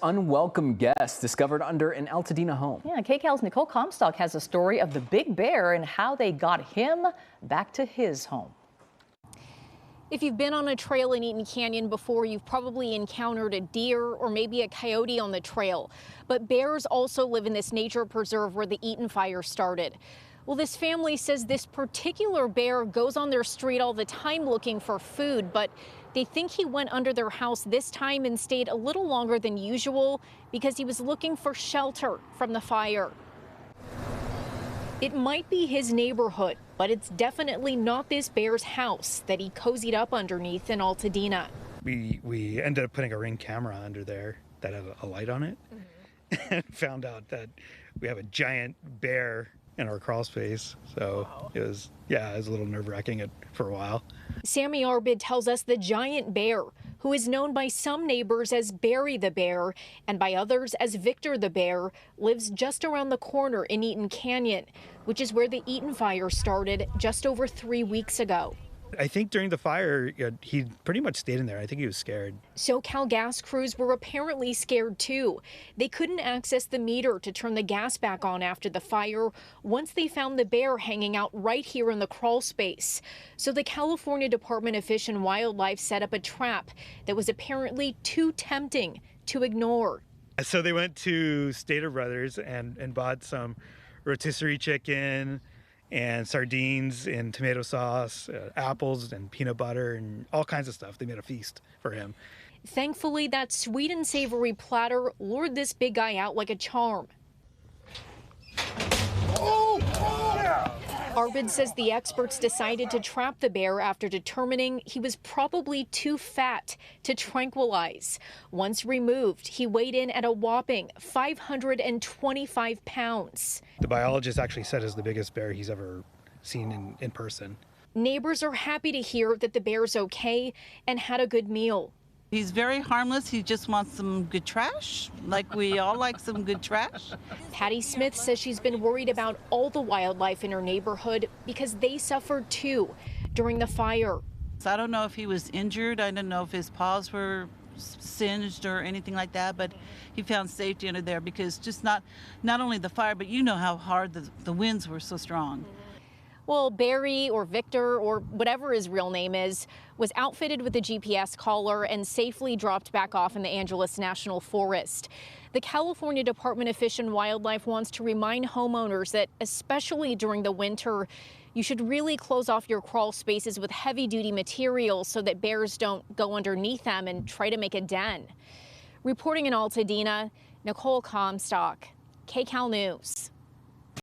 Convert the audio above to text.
Unwelcome guest discovered under an Altadena home. Yeah, KCAL's Nicole Comstock has a story of the big bear and how they got him back to his home. If you've been on a trail in Eaton Canyon before, you've probably encountered a deer or maybe a coyote on the trail. But bears also live in this nature preserve where the Eaton Fire started. Well, this family says this particular bear goes on their street all the time looking for food, but they think he went under their house this time and stayed a little longer than usual because he was looking for shelter from the fire. It might be his neighborhood, but it's definitely not this bear's house that he cozied up underneath in Altadena. We ended up putting a Ring camera under there that had a light on it, and found out that we have a giant bear in our crawl space. So it was a little nerve-wracking for a while. Samy Arbid tells us the giant bear, who is known by some neighbors as Barry the Bear and by others as Victor the Bear, lives just around the corner in Eaton Canyon, which is where the Eaton Fire started just over 3 weeks ago. I think during the fire, he pretty much stayed in there. I think he was scared. SoCal gas crews were apparently scared too. They couldn't access the meter to turn the gas back on after the fire once they found the bear hanging out right here in the crawl space. So the California Department of Fish and Wildlife set up a trap that was apparently too tempting to ignore. So they went to Stater Brothers and bought some rotisserie chicken and sardines and tomato sauce, apples and peanut butter and all kinds of stuff. They made a feast for him. Thankfully, that sweet and savory platter lured this big guy out like a charm. Arbid says the experts decided to trap the bear after determining he was probably too fat to tranquilize. Once removed, he weighed in at a whopping 525 pounds. The biologist actually said it's the biggest bear he's ever seen in person. Neighbors are happy to hear that the bear's okay and had a good meal. He's very harmless. He just wants some good trash, like we all like some good trash. Patty Smith says she's been worried about all the wildlife in her neighborhood because they suffered too during the fire. So I don't know if he was injured. I don't know if his paws were singed or anything like that, but he found safety under there because just not only the fire, but you know how hard the winds were so strong. Well, Barry or Victor or whatever his real name is was outfitted with a GPS collar and safely dropped back off in the Angeles National Forest. The California Department of Fish and Wildlife wants to remind homeowners that, especially during the winter, you should really close off your crawl spaces with heavy-duty materials so that bears don't go underneath them and try to make a den. Reporting in Altadena, Nicole Comstock, KCAL News.